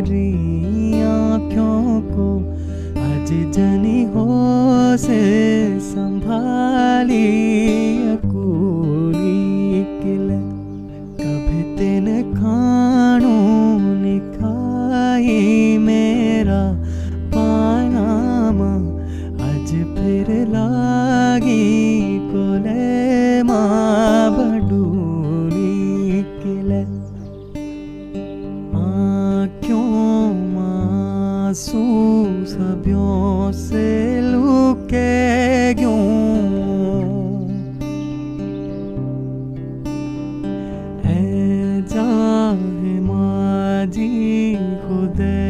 मेरी आँखों को आज जनी हो से संभाली अकूली किले कभी तेन खाणू निखाई मेरा पानामा आज फिर लागी कोले माँ बडूली किले आँखों मासूम सबियों से लुके क्यों है जाहे माजी खुदे